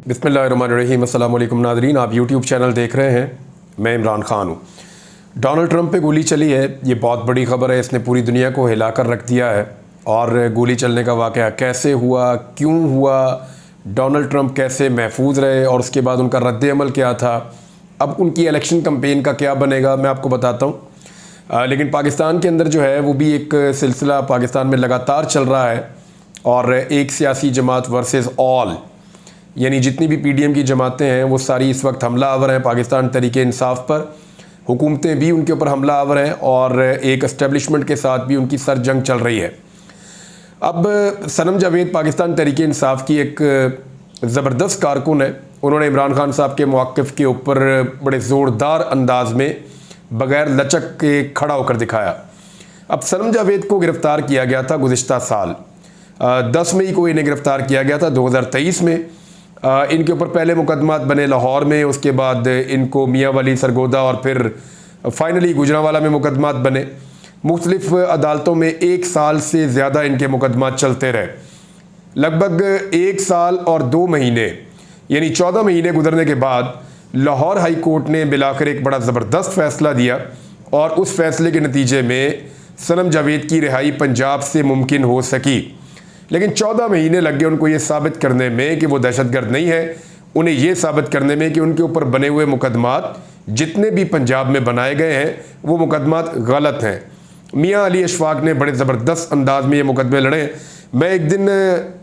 बिस्मिल्लाहिर्रहमानिर्रहीम। अस्सलाम वालेकुम नाज़रीन, आप यूट्यूब चैनल देख रहे हैं। मैं इमरान ख़ान हूँ। डोनाल्ड ट्रंप पे गोली चली है, ये बहुत बड़ी ख़बर है। इसने पूरी दुनिया को हिला कर रख दिया है। और गोली चलने का वाक़या कैसे हुआ, क्यों हुआ, डोनाल्ड ट्रंप कैसे महफूज रहे और उसके बाद उनका रद्द-ए-अमल क्या था, अब उनकी इलेक्शन कैंपेन का क्या बनेगा, मैं आपको बताता हूँ। लेकिन पाकिस्तान के अंदर जो है वो भी एक सिलसिला पाकिस्तान में लगातार चल रहा है। और एक सियासी जमात वर्सेस ऑल, यानी जितनी भी पीडीएम की जमातें हैं वो सारी इस वक्त हमला आवर हैं पाकिस्तान तरीके इंसाफ पर। हुकूमतें भी उनके ऊपर हमला आवर हैं और एक एस्टेब्लिशमेंट के साथ भी उनकी सर जंग चल रही है। अब सनम जावेद पाकिस्तान तरीके इंसाफ की एक ज़बरदस्त कारकुन है। उन्होंने इमरान खान साहब के मौक़िफ़ के ऊपर बड़े ज़ोरदार अंदाज में बग़ैर लचक के खड़ा होकर दिखाया। अब सनम जावेद को गिरफ़्तार किया गया था गुज़िश्ता साल 10 मई को इन्हें गिरफ़्तार किया गया था 2023 में। इनके ऊपर पहले मुकदमात बने लाहौर में, उसके बाद इनको मियाँ वाली, सरगोदा और फिर फाइनली गुजरांवाला में मुकदमात बने। मुख्तलिफ अदालतों में 1 साल से ज़्यादा इनके मुकदमात चलते रहे। लगभग 1 साल और 2 महीने यानी 14 महीने गुजरने के बाद लाहौर हाई कोर्ट ने बिलाकर एक बड़ा ज़बरदस्त फ़ैसला दिया और उस फैसले के नतीजे में सनम जावेद की रिहाई पंजाब से मुमकिन हो सकी। लेकिन 14 महीने लग गए उनको ये साबित करने में कि वो दहशतगर्द नहीं है, उन्हें ये साबित करने में कि उनके ऊपर बने हुए मुकदमात जितने भी पंजाब में बनाए गए हैं वो मुकदमात गलत हैं। मियाँ अली अशफाक ने बड़े ज़बरदस्त अंदाज में ये मुकदमे लड़े। मैं एक दिन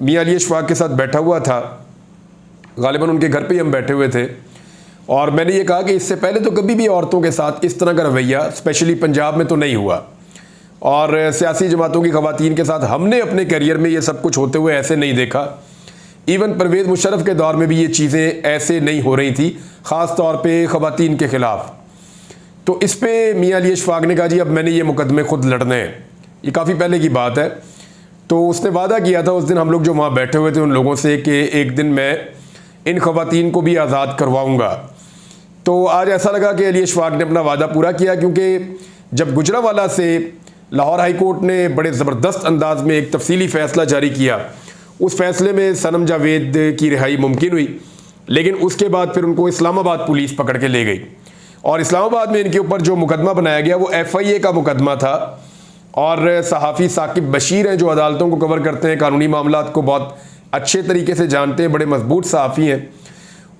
मियाँ अली अशफाक के साथ बैठा हुआ था, गालिबन उनके घर पे ही हम बैठे हुए थे, और मैंने ये कहा कि इससे पहले तो कभी भी औरतों के साथ इस तरह का रवैया स्पेशली पंजाब में तो नहीं हुआ, और सियासी जमातों की ख़वातीन के साथ हमने अपने करियर में ये सब कुछ होते हुए ऐसे नहीं देखा। इवन परवेज़ मुशर्रफ के दौर में भी ये चीज़ें ऐसे नहीं हो रही थी, ख़ास तौर पे ख़वातीन के ख़िलाफ़। तो इस पे मियाँ अली अशफाक ने कहा जी अब मैंने ये मुकदमे खुद लड़ने हैं। ये काफ़ी पहले की बात है। तो उसने वादा किया था उस दिन हम लोग जो वहाँ बैठे हुए थे उन लोगों से कि एक दिन मैं इन ख़वातीन को भी आज़ाद करवाऊँगा। तो आज ऐसा लगा कि अली अशफाक ने अपना वादा पूरा किया, क्योंकि जब गुजरांवाला से लाहौर हाई कोर्ट ने बड़े ज़बरदस्त अंदाज में एक तफसीली फ़ैसला जारी किया, उस फैसले में सनम जावेद की रिहाई मुमकिन हुई। लेकिन उसके बाद फिर उनको इस्लामाबाद पुलिस पकड़ के ले गई और इस्लामाबाद में इनके ऊपर जो मुकदमा बनाया गया वो FIA का मुकदमा था। और सहाफ़ी साकिब बशीर हैं जो अदालतों को कवर करते हैं, कानूनी मामलात को बहुत अच्छे तरीके से जानते हैं, बड़े मजबूत सहाफ़ी हैं।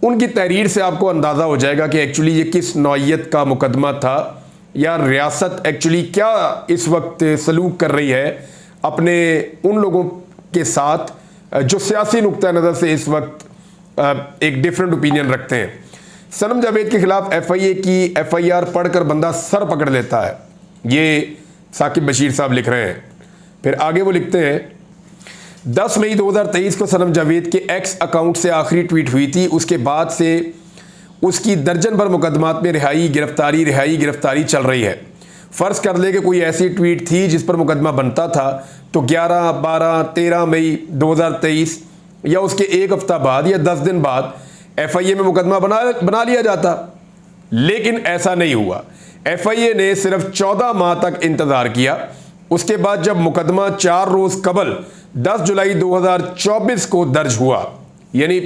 उनकी तहरीर से आपको अंदाज़ा हो जाएगा कि एक्चुअली ये किस नौइयत का मुकदमा था, या रियासत एक्चुअली क्या इस वक्त सलूक कर रही है अपने उन लोगों के साथ जो सियासी नुक्ता नज़र से इस वक्त एक डिफरेंट ओपिनियन रखते हैं। सनम जावेद के ख़िलाफ़ FIA की FIR पढ़कर बंदा सर पकड़ लेता है, ये साकिब बशीर साहब लिख रहे हैं। फिर आगे वो लिखते हैं 10 मई 2023 को सनम जावेद के X अकाउंट से आखिरी ट्वीट हुई थी। उसके बाद से उसकी दर्जन भर मुकदमात में रिहाई गिरफ्तारी चल रही है। फ़र्ज़ कर ले कि कोई ऐसी ट्वीट थी जिस पर मुकदमा बनता था तो 11, 12, 13 मई 2023 या उसके एक हफ्ता बाद या 10 दिन बाद FIA में मुकदमा बना लिया जाता। लेकिन ऐसा नहीं हुआ। FIA ने सिर्फ 14 माह तक इंतज़ार किया। उसके बाद जब मुकदमा 4 रोज़ कबल 10 जुलाई 2024 को दर्ज हुआ, यानी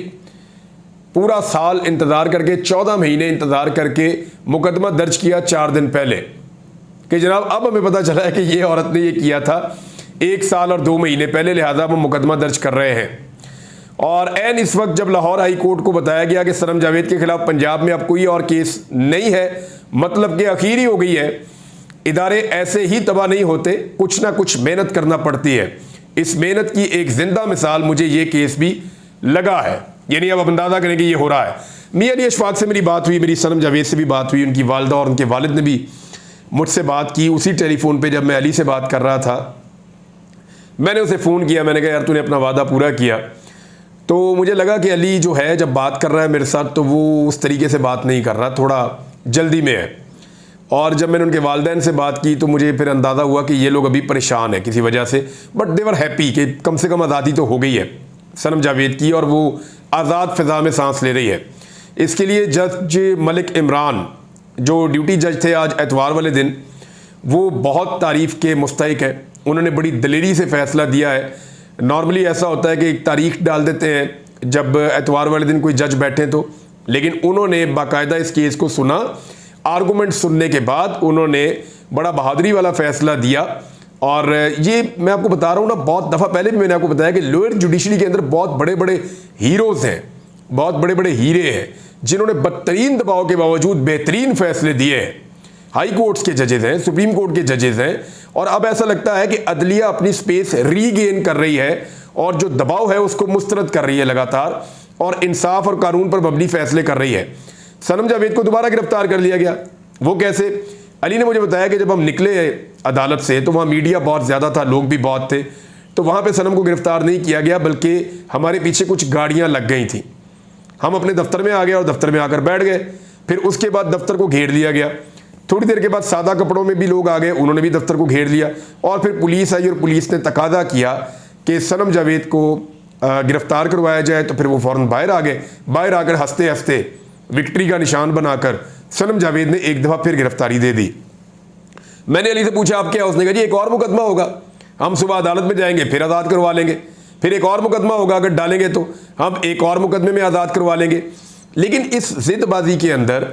पूरा साल इंतज़ार करके 14 महीने इंतज़ार करके मुकदमा दर्ज किया 4 दिन पहले कि जनाब अब हमें पता चला है कि ये औरत ने ये किया था 1 साल और 2 महीने पहले, लिहाजा वो मुकदमा दर्ज कर रहे हैं। और ऐन इस वक्त जब लाहौर हाई कोर्ट को बताया गया कि सनम जावेद के ख़िलाफ़ पंजाब में अब कोई और केस नहीं है, मतलब कि आखिर ही हो गई है। इदारे ऐसे ही तबाह नहीं होते, कुछ ना कुछ मेहनत करना पड़ती है। इस मेहनत की एक ज़िंदा मिसाल मुझे ये केस भी लगा है। यानी अब अंदाज़ा करें कि ये हो रहा है। मियाँ अली अशफाक से मेरी बात हुई, मेरी सनम जावेद से भी बात हुई, उनकी वालिदा और उनके वालिद ने भी मुझसे बात की। उसी टेलीफोन पे जब मैं अली से बात कर रहा था मैंने उसे फ़ोन किया, मैंने कहा यार तूने अपना वादा पूरा किया। तो मुझे लगा कि अली जो है जब बात कर रहा है मेरे साथ तो वो उस तरीके से बात नहीं कर रहा, थोड़ा जल्दी में है। और जब मैंने उनके वालिदैन से बात की तो मुझे फिर अंदाज़ा हुआ कि ये लोग अभी परेशान हैं किसी वजह से, बट दे वर हैप्पी कि कम से कम आज़ादी तो हो गई है सनम जावेद की और वो आज़ाद फ़िज़ा में सांस ले रही है। इसके लिए जज मलिक इमरान जो ड्यूटी जज थे आज एतवार वाले दिन, वो बहुत तारीफ़ के मुस्तहिक हैं। उन्होंने बड़ी दलेरी से फ़ैसला दिया है। नॉर्मली ऐसा होता है कि एक तारीख डाल देते हैं जब एतवार वाले दिन कोई जज बैठे तो, लेकिन उन्होंने बाकायदा इस केस को सुना। आर्गूमेंट सुनने के बाद उन्होंने बड़ा बहादुरी वाला फैसला दिया। और ये मैं आपको बता रहा हूँ ना, बहुत दफ़ा पहले भी मैंने आपको बताया कि लोअर जुडिशरी के अंदर बहुत बड़े बड़े हीरोज़ हैं, बहुत बड़े बड़े हीरे हैं, जिन्होंने बदतरीन दबाव के बावजूद बेहतरीन फैसले दिए हैं। हाई कोर्ट्स के जजेस हैं, सुप्रीम कोर्ट के जजेस हैं, और अब ऐसा लगता है कि अदलिया अपनी स्पेस रीगेन कर रही है और जो दबाव है उसको मुस्तरद कर रही है लगातार, और इंसाफ और कानून पर मबनी फैसले कर रही है। सनम जावेद को दोबारा गिरफ्तार कर लिया गया। वो कैसे? अली ने मुझे बताया कि जब हम निकले अदालत से तो वहाँ मीडिया बहुत ज़्यादा था, लोग भी बहुत थे, तो वहाँ पे सनम को गिरफ्तार नहीं किया गया, बल्कि हमारे पीछे कुछ गाड़ियाँ लग गई थी। हम अपने दफ्तर में आ गए और दफ्तर में आकर बैठ गए। फिर उसके बाद दफ्तर को घेर लिया गया। थोड़ी देर के बाद सादा कपड़ों में भी लोग आ गए, उन्होंने भी दफ्तर को घेर लिया। और फिर पुलिस आई और पुलिस ने तकादा किया कि सनम जावेद को गिरफ्तार करवाया जाए, तो फिर वो फ़ौरन बाहर आ गए। बाहर आकर हंसते हंसते विक्ट्री का निशान बनाकर सनम जावेद ने एक दफ़ा फिर गिरफ्तारी दे दी। मैंने अली से पूछा आप क्या? उसने कहा जी एक और मुकदमा होगा, हम सुबह अदालत में जाएंगे फिर आज़ाद करवा लेंगे, फिर एक और मुकदमा होगा, अगर डालेंगे तो हम एक और मुकदमे में आज़ाद करवा लेंगे। लेकिन इस ज़िदबाजी के अंदर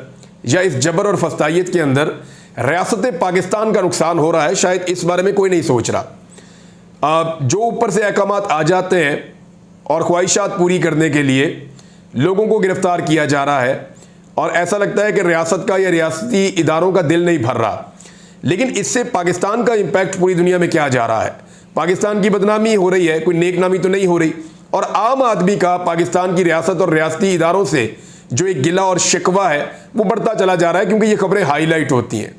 या इस जबर और फस्तायत के अंदर रियासत पाकिस्तान का नुकसान हो रहा है, शायद इस बारे में कोई नहीं सोच रहा। जो ऊपर से अहकामात आ जाते हैं और ख्वाहिशात पूरी करने के लिए लोगों को गिरफ्तार किया जा रहा है, और ऐसा लगता है कि रियासत का या रियासती इदारों का दिल नहीं भर रहा। लेकिन इससे पाकिस्तान का इम्पैक्ट पूरी दुनिया में क्या जा रहा है? पाकिस्तान की बदनामी हो रही है, कोई नेक नामी तो नहीं हो रही। और आम आदमी का पाकिस्तान की रियासत और रियासती इदारों से जो एक गिला और शिकवा है वो बढ़ता चला जा रहा है, क्योंकि ये खबरें हाईलाइट होती हैं,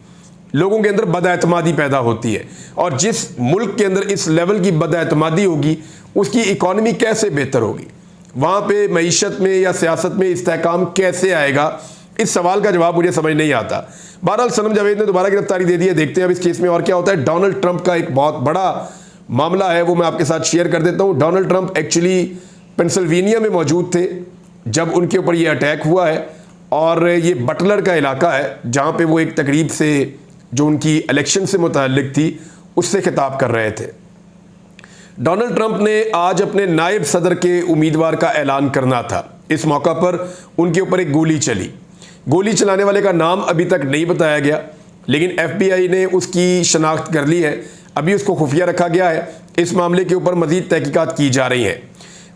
लोगों के अंदर बदएतमादी पैदा होती है। और जिस मुल्क के अंदर इस लेवल की बदएतमादी होगी उसकी इकॉनमी कैसे बेहतर होगी, वहाँ पे मईशत में या सियासत में इस्तेहकाम कैसे आएगा? इस सवाल का जवाब मुझे समझ नहीं आता। बहरहाल सनम जावेद ने दोबारा गिरफ्तारी दे दी है, देखते हैं अब इस केस में और क्या होता है। डोनाल्ड ट्रंप का एक बहुत बड़ा मामला है, वो मैं आपके साथ शेयर कर देता हूँ। डोनाल्ड ट्रंप एक्चुअली पेंसिल्वेनिया में मौजूद थे जब उनके ऊपर ये अटैक हुआ है, और ये बटलर का इलाका है जहाँ पे वो एक तकरीब से जो उनकी इलेक्शन से मुताल्लिक थी उससे खिताब कर रहे थे। डोनाल्ड ट्रंप ने आज अपने नायब सदर के उम्मीदवार का ऐलान करना था। इस मौका पर उनके ऊपर एक गोली चली। गोली चलाने वाले का नाम अभी तक नहीं बताया गया, लेकिन FBI ने उसकी शनाख्त कर ली है। अभी उसको खुफिया रखा गया है। इस मामले के ऊपर मज़ीद तहकीकात की जा रही हैं।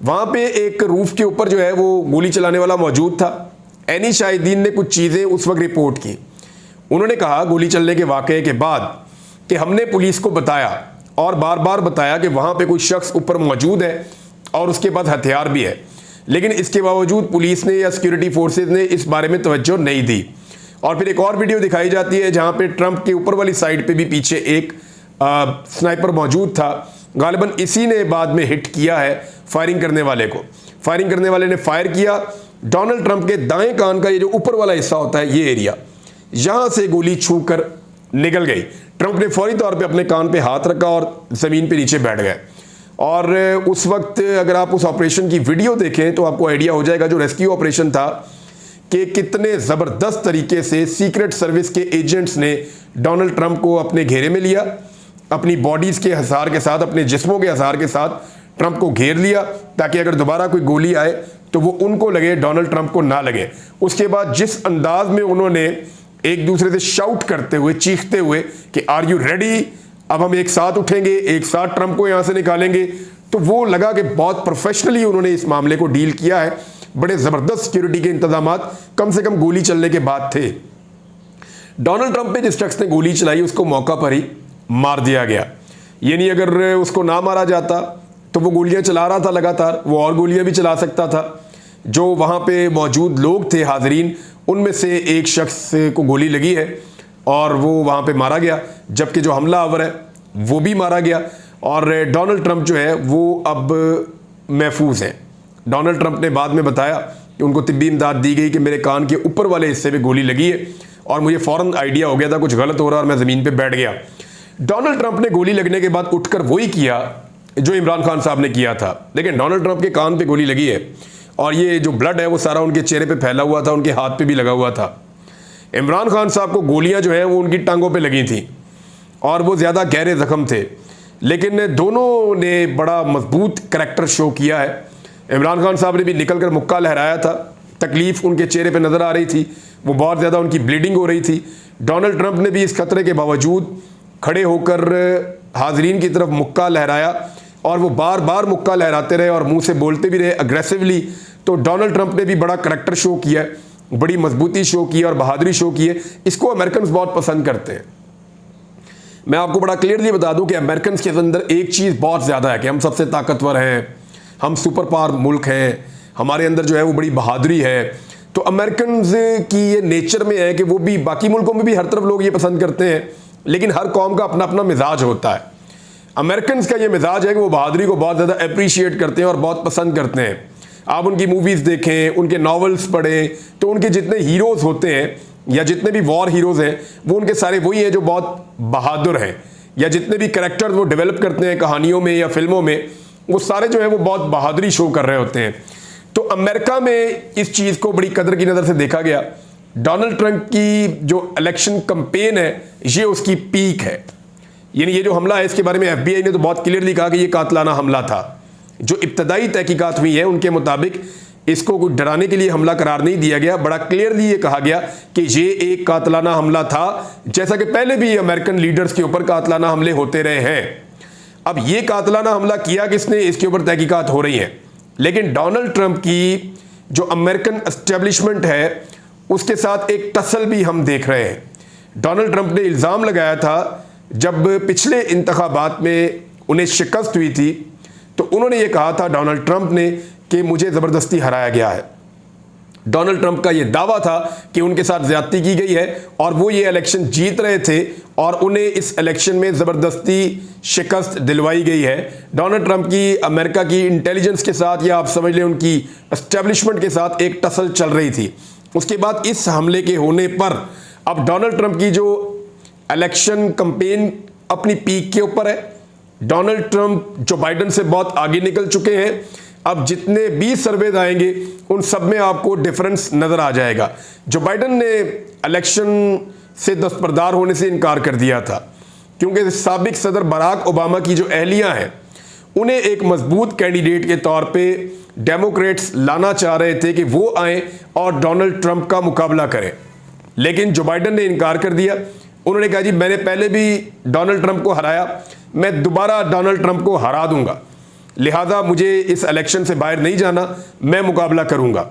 वहाँ पे एक रूफ के ऊपर जो है वो गोली चलाने वाला मौजूद था। एनी शाहिदीन ने कुछ चीज़ें उस वक्त रिपोर्ट की। उन्होंने कहा गोली चलने के वाक़े के बाद कि हमने पुलिस को बताया और बार बार बताया कि वहाँ पे कोई शख्स ऊपर मौजूद है और उसके पास हथियार भी है, लेकिन इसके बावजूद पुलिस ने या सिक्योरिटी फोर्सेज ने इस बारे में तवज्जो नहीं दी। और फिर एक और वीडियो दिखाई जाती है जहाँ पे ट्रंप के ऊपर वाली साइड पे भी पीछे एक स्नाइपर मौजूद था। गालिबन इसी ने बाद में हिट किया है फायरिंग करने वाले को। फायरिंग करने वाले ने फायर किया। डोनाल्ड ट्रंप के दाएं कान का ये जो ऊपर वाला हिस्सा होता है, ये एरिया, यहाँ से गोली छू कर निकल गई। ट्रंप ने फौरी तौर पे अपने कान पे हाथ रखा और ज़मीन पे नीचे बैठ गए। और उस वक्त अगर आप उस ऑपरेशन की वीडियो देखें तो आपको आइडिया हो जाएगा जो रेस्क्यू ऑपरेशन था कि कितने ज़बरदस्त तरीके से सीक्रेट सर्विस के एजेंट्स ने डोनाल्ड ट्रंप को अपने घेरे में लिया, अपनी बॉडीज़ के हसार के साथ, अपने जिस्मों के हसार के साथ ट्रंप को घेर लिया, ताकि अगर दोबारा कोई गोली आए तो वो उनको लगे, डोनाल्ड ट्रंप को ना लगे। उसके बाद जिस अंदाज में उन्होंने एक दूसरे से शाउट करते हुए, चीखते हुए कि आर यू रेडी, अब हम एक साथ उठेंगे, एक साथ ट्रंप को यहाँ से निकालेंगे, तो वो लगा कि बहुत प्रोफेशनली उन्होंने इस मामले को डील किया है। बड़े ज़बरदस्त सिक्योरिटी के इंतजामात कम से कम गोली चलने के बाद थे। डोनाल्ड ट्रंप पे जिस शख्स ने गोली चलाई उसको मौका पर ही मार दिया गया। यानी अगर उसको ना मारा जाता तो वो गोलियां चला रहा था लगातार, वो और गोलियां भी चला सकता था। जो वहाँ पे मौजूद लोग थे हाजरीन, उनमें से एक शख्स को गोली लगी है और वो वहाँ पे मारा गया, जबकि जो हमलावर है वो भी मारा गया। और डोनाल्ड ट्रंप जो है वो अब महफूज हैं। डोनाल्ड ट्रंप ने बाद में बताया कि उनको तिब्बी इमदाद दी गई कि मेरे कान के ऊपर वाले हिस्से पे गोली लगी है और मुझे फ़ौरन आइडिया हो गया था कुछ गलत हो रहा है और मैं ज़मीन पे बैठ गया। डोनाल्ड ट्रंप ने गोली लगने के बाद उठकर वही किया जो इमरान खान साहब ने किया था। लेकिन डोनाल्ड ट्रंप के कान पे गोली लगी है और ये जो ब्लड है वो सारा उनके चेहरे पे फैला हुआ था, उनके हाथ पे भी लगा हुआ था। इमरान खान साहब को गोलियां जो है वो उनकी टांगों पे लगी थी और वो ज़्यादा गहरे ज़ख्म थे, लेकिन दोनों ने बड़ा मजबूत करैक्टर शो किया है। इमरान खान साहब ने भी निकल कर मुक्का लहराया था, तकलीफ उनके चेहरे पे नज़र आ रही थी, वो बहुत ज़्यादा उनकी ब्लीडिंग हो रही थी। डोनाल्ड ट्रंप ने भी इस खतरे के बावजूद खड़े होकर हाजरीन की तरफ मुक्का लहराया और वो बार बार मुक्का लहराते रहे और मुंह से बोलते भी रहे अग्रेसिवली। तो डोनाल्ड ट्रंप ने भी बड़ा करैक्टर शो किया है, बड़ी मजबूती शो की है और बहादुरी शो की है। इसको अमेरिकन बहुत पसंद करते हैं। मैं आपको बड़ा क्लियरली बता दूं कि अमेरिकन के अंदर एक चीज़ बहुत ज़्यादा है कि हम सबसे ताकतवर हैं, हम सुपर पावर मुल्क हैं, हमारे अंदर जो है वो बड़ी बहादुरी है। तो अमेरिकन की ये नेचर में है कि वो भी, बाकी मुल्कों में भी हर तरफ लोग ये पसंद करते हैं, लेकिन हर कौम का अपना अपना मिजाज होता है। अमेरिकन का ये मिजाज है कि वो बहादुरी को बहुत ज़्यादा अप्रिशिएट करते हैं और बहुत पसंद करते हैं। आप उनकी मूवीज़ देखें, उनके नॉवेल्स पढ़ें, तो उनके जितने हीरोज़ होते हैं या जितने भी वॉर हीरोज़ हैं वो उनके सारे वही हैं जो बहुत बहादुर हैं, या जितने भी कैरेक्टर्स वो डेवलप करते हैं कहानियों में या फिल्मों में, वो सारे जो है वो बहुत बहादुरी शो कर रहे होते हैं। तो अमेरिका में इस चीज़ को बड़ी कदर की नज़र से देखा गया। डोनाल्ड ट्रंप की जो इलेक्शन कैंपेन है ये उसकी पीक है। यानी ये जो हमला है इसके बारे में FBI ने तो बहुत क्लियरली कहा कि ये कातलाना हमला था। जो इब्तदाई तहकीकात हुई है उनके मुताबिक इसको कोई डराने के लिए हमला करार नहीं दिया गया, बड़ा क्लियरली ये कहा गया कि ये एक कातलाना हमला था, जैसा कि पहले भी अमेरिकन लीडर्स के ऊपर कातलाना हमले होते रहे हैं। अब ये कातलाना हमला किया किसने, इसके ऊपर तहकीकात हो रही है। लेकिन डोनाल्ड ट्रंप की जो अमेरिकन एस्टेब्लिशमेंट है उसके साथ एक टसल भी हम देख रहे हैं। डोनाल्ड ट्रंप ने इल्ज़ाम लगाया था जब पिछले इंतखाबात में उन्हें शिकस्त हुई थी, तो उन्होंने ये कहा था डोनाल्ड ट्रंप ने कि मुझे ज़बरदस्ती हराया गया है। डोनाल्ड ट्रंप का ये दावा था कि उनके साथ ज़्यादती की गई है और वो ये इलेक्शन जीत रहे थे और उन्हें इस इलेक्शन में ज़बरदस्ती शिकस्त दिलवाई गई है। डोनाल्ड ट्रंप की अमेरिका की इंटेलिजेंस के साथ, या आप समझ लें उनकी एस्टेब्लिशमेंट के साथ एक टसल चल रही थी। उसके बाद इस हमले के होने पर अब डोनाल्ड ट्रंप की जो इलेक्शन कैंपेन अपनी पीक के ऊपर है। डोनाल्ड ट्रंप जो बाइडन से बहुत आगे निकल चुके हैं। अब जितने भी सर्वेज आएंगे उन सब में आपको डिफरेंस नजर आ जाएगा। जो बाइडन ने इलेक्शन से दस्तबरदार होने से इनकार कर दिया था, क्योंकि साबिक सदर बराक ओबामा की जो अहलियां हैं उन्हें एक मजबूत कैंडिडेट के तौर पे डेमोक्रेट्स लाना चाह रहे थे कि वो आए और डोनाल्ड ट्रंप का मुकाबला करें, लेकिन जो बाइडन ने इनकार कर दिया। उन्होंने कहा जी मैंने पहले भी डोनाल्ड ट्रंप को हराया, मैं दोबारा डोनाल्ड ट्रंप को हरा दूंगा, लिहाजा मुझे इस इलेक्शन से बाहर नहीं जाना, मैं मुकाबला करूंगा।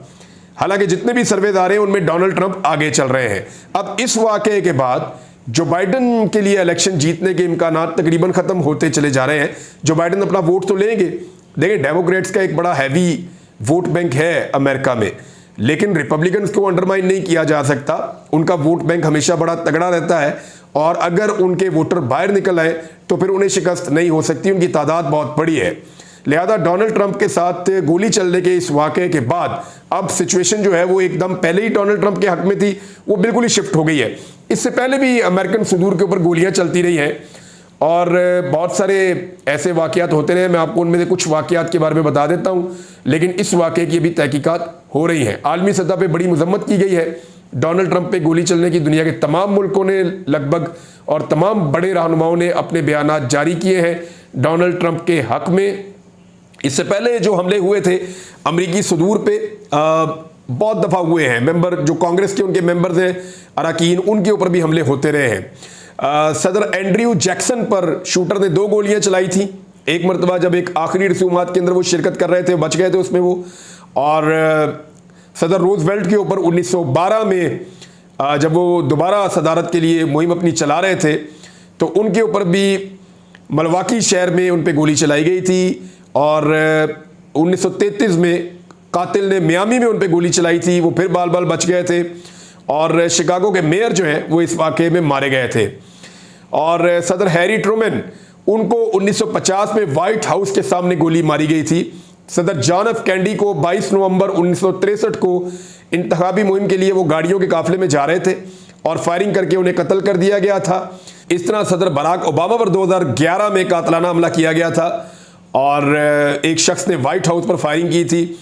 हालांकि जितने भी सर्वेज आ रहे हैं उनमें डोनाल्ड ट्रंप आगे चल रहे हैं। अब इस वाकये के बाद जो बाइडन के लिए इलेक्शन जीतने के इम्कानात तकरीबन ख़त्म होते चले जा रहे हैं। जो बाइडन अपना वोट तो लेंगे, देखिए डेमोक्रेट्स का एक बड़ा हैवी वोट बैंक है अमेरिका में, लेकिन रिपब्लिकन्स को अंडरमाइन नहीं किया जा सकता। उनका वोट बैंक हमेशा बड़ा तगड़ा रहता है और अगर उनके वोटर बाहर निकल आए तो फिर उन्हें शिकस्त नहीं हो सकती, उनकी तादाद बहुत बड़ी है। लिहाजा डोनाल्ड ट्रंप के साथ गोली चलने के इस वाक़े के बाद अब सिचुएशन जो है वो एकदम, पहले ही डोनाल्ड ट्रंप के हक में थी, वो बिल्कुल ही शिफ्ट हो गई है। इससे पहले भी अमेरिकन सुदूर के ऊपर गोलियां चलती रही हैं और बहुत सारे ऐसे वाक़यात होते रहे। मैं आपको उनमें से कुछ वाक़यात के बारे में बता देता हूँ, लेकिन इस वाक़े की अभी तहकीकात हो रही हैं। आलमी सतह पर बड़ी मजम्मत की गई है डोनाल्ड ट्रंप पे गोली चलने की। दुनिया के तमाम मुल्कों ने लगभग और तमाम बड़े रहनुमाओं ने अपने बयानात जारी किए हैं डोनाल्ड ट्रंप के हक में। इससे पहले जो हमले हुए थे अमरीकी सुदूर पे बहुत दफ़ा हुए हैं। मेंबर जो कांग्रेस के उनके मेंबर्स हैं अरकान, उनके ऊपर भी हमले होते रहे हैं। सदर एंड्रयू जैक्सन पर शूटर ने 2 गोलियां चलाई थी। एक मरतबा जब एक आखिरी रसूमात के अंदर वो शिरकत कर रहे थे, बच गए थे उसमें वो। और सदर रूजवेल्ट के ऊपर 1912 में जब वो दोबारा सदारत के लिए मुहिम अपनी चला रहे थे तो उनके ऊपर भी मिल्वॉकी शहर में उन पर गोली चलाई गई थी। और 1933 में कातिल ने मियामी में उन पर गोली चलाई थी, वो फिर बाल बाल बच गए थे। और शिकागो के मेयर जो हैं वो इस वाक़े में मारे गए थे। और सदर हैरी ट्रूमैन, उनको 1950 में वाइट हाउस के सामने गोली मारी गई थी। सदर जॉन एफ कैनेडी को 22 नवंबर 1963 को इंतखाबी मुहिम के लिए वो गाड़ियों के काफिले में जा रहे थे और फायरिंग करके उन्हें कत्ल कर दिया गया था। इस तरह सदर बराक ओबामा पर 2011 में कातलाना हमला किया गया था और एक शख्स ने वाइट हाउस पर फायरिंग की थी।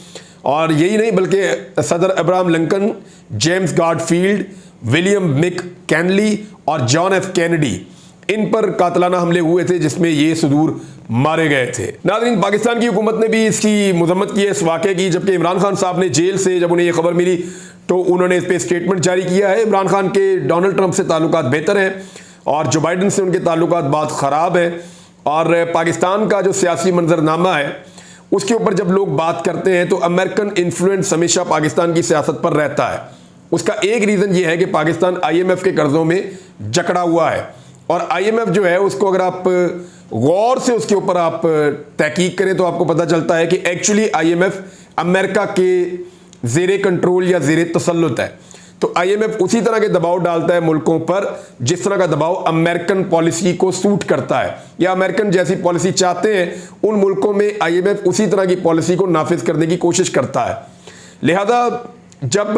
और यही नहीं बल्कि सदर Abraham Lincoln, James Garfield, William McKinley और जॉन एफ कैनेडी, इन पर कातलाना हमले हुए थे जिसमें ये सुदूर मारे गए थे। नाज़रीन, पाकिस्तान की हुकूमत ने भी इसकी मजम्मत की है इस वाक़े की, जबकि इमरान खान साहब ने जेल से जब उन्हें ये खबर मिली तो उन्होंने इस पर स्टेटमेंट जारी किया है। इमरान खान के डोनाल्ड ट्रंप से ताल्लुकात बेहतर हैं और जो बाइडन से उनके ताल्लुकात बहुत ख़राब हैं, और पाकिस्तान का जो सियासी मंजरनामा है उसके ऊपर जब लोग बात करते हैं तो अमेरिकन इन्फ्लुएंस हमेशा पाकिस्तान की सियासत पर रहता है। उसका एक रीज़न ये है कि पाकिस्तान IMF के कर्ज़ों में जकड़ा हुआ है, और IMF जो है उसको अगर आप गौर से उसके ऊपर आप तहकीक करें तो आपको पता चलता है कि एक्चुअली IMF अमेरिका के ज़ेरे कंट्रोल या ज़ेरे तसल्लुत है। तो IMF उसी तरह के दबाव डालता है मुल्कों पर जिस तरह का दबाव अमेरिकन पॉलिसी को सूट करता है, या अमेरिकन जैसी पॉलिसी चाहते हैं उन मुल्कों में IMF उसी तरह की पॉलिसी को नाफिज करने की कोशिश करता है। लिहाजा जब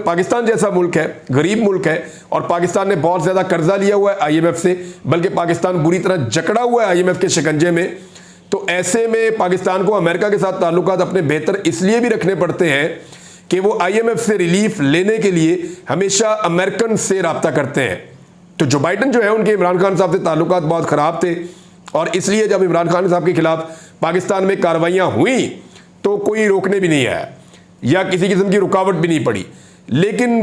पाकिस्तान जैसा मुल्क है, गरीब मुल्क है, और पाकिस्तान ने बहुत ज़्यादा कर्जा लिया हुआ है IMF से, बल्कि पाकिस्तान बुरी तरह जकड़ा हुआ है IMF के शिकंजे में, तो ऐसे में पाकिस्तान को अमेरिका के साथ ताल्लुकात अपने बेहतर इसलिए भी रखने पड़ते हैं कि वो IMF से रिलीफ लेने के लिए हमेशा अमेरिकन से रब्ता करते हैं। तो जो बाइडन जो है उनके इमरान खान साहब से ताल्लुकात बहुत ख़राब थे, और इसलिए जब इमरान खान साहब के खिलाफ पाकिस्तान में कार्रवाइयाँ हुई तो कोई रोकने भी नहीं आया या किसी किस्म की रुकावट भी नहीं पड़ी। लेकिन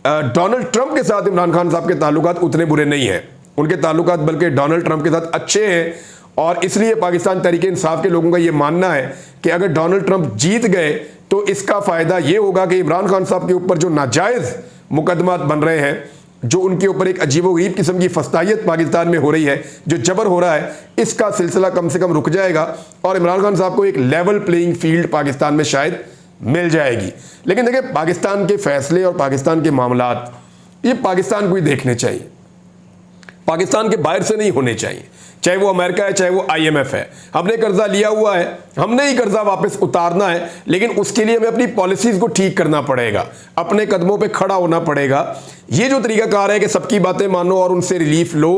डोनाल्ड ट्रंप के साथ इमरान खान साहब के ताल्लुकात उतने बुरे नहीं हैं, उनके ताल्लुकात बल्कि डोनाल्ड ट्रंप के साथ अच्छे हैं, और इसलिए पाकिस्तान तहरीक इंसाफ के लोगों का ये मानना है कि अगर डोनाल्ड ट्रंप जीत गए तो इसका फ़ायदा ये होगा कि इमरान खान साहब के ऊपर जो नाजायज़ मुकदमात बन रहे हैं, जो उनके ऊपर एक अजीबोगरीब किस्म की फस्तायत पाकिस्तान में हो रही है, जो जबर हो रहा है, इसका सिलसिला कम से कम रुक जाएगा और इमरान खान साहब को एक लेवल प्लेइंग फील्ड पाकिस्तान में शायद मिल जाएगी। लेकिन देखिए, पाकिस्तान के फैसले और पाकिस्तान के मामलात ये पाकिस्तान को ही देखने चाहिए, पाकिस्तान के बाहर से नहीं होने चाहिए, चाहे वो अमेरिका है चाहे वो IMF है। हमने कर्जा लिया हुआ है, हमने ही कर्जा वापस उतारना है, लेकिन उसके लिए हमें अपनी पॉलिसीज को ठीक करना पड़ेगा, अपने कदमों पे खड़ा होना पड़ेगा। ये जो तरीकाकार है कि सबकी बातें मानो और उनसे रिलीफ लो,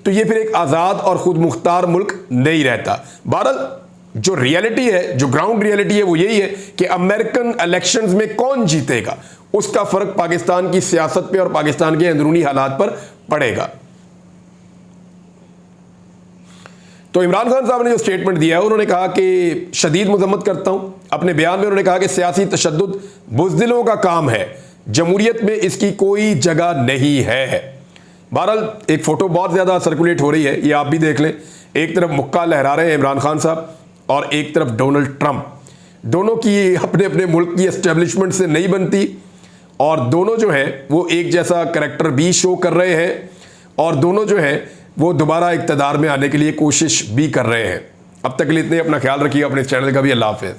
तो ये फिर एक आज़ाद और खुद मुख्तार मुल्क नहीं रहता। बहरहाल जो रियलिटी है, जो ग्राउंड रियलिटी है, वो यही है कि अमेरिकन इलेक्शंस में कौन जीतेगा उसका फर्क पाकिस्तान की सियासत पे और पाकिस्तान के अंदरूनी हालात पर पड़ेगा। तो इमरान खान साहब ने जो स्टेटमेंट दिया है, उन्होंने कहा कि शदीद मजम्मत करता हूं। अपने बयान में उन्होंने कहा कि सियासी तशद्दुद बुज़दिलों का काम है, जमहूरियत में इसकी कोई जगह नहीं है। बहरहाल एक फ़ोटो बहुत ज़्यादा सर्कुलेट हो रही है, ये आप भी देख लें। एक तरफ मुक्का लहरा रहे हैं इमरान खान साहब और एक तरफ डोनाल्ड ट्रंप। दोनों की अपने अपने मुल्क की एस्टेब्लिशमेंट से नहीं बनती, और दोनों जो है वो एक जैसा करैक्टर भी शो कर रहे हैं, और दोनों जो है वो दोबारा इक़्तिदार में आने के लिए कोशिश भी कर रहे हैं। अब तक के लिए इतने, अपना ख्याल रखिए, अपने चैनल का भी। अल्लाह हाफ़िज़।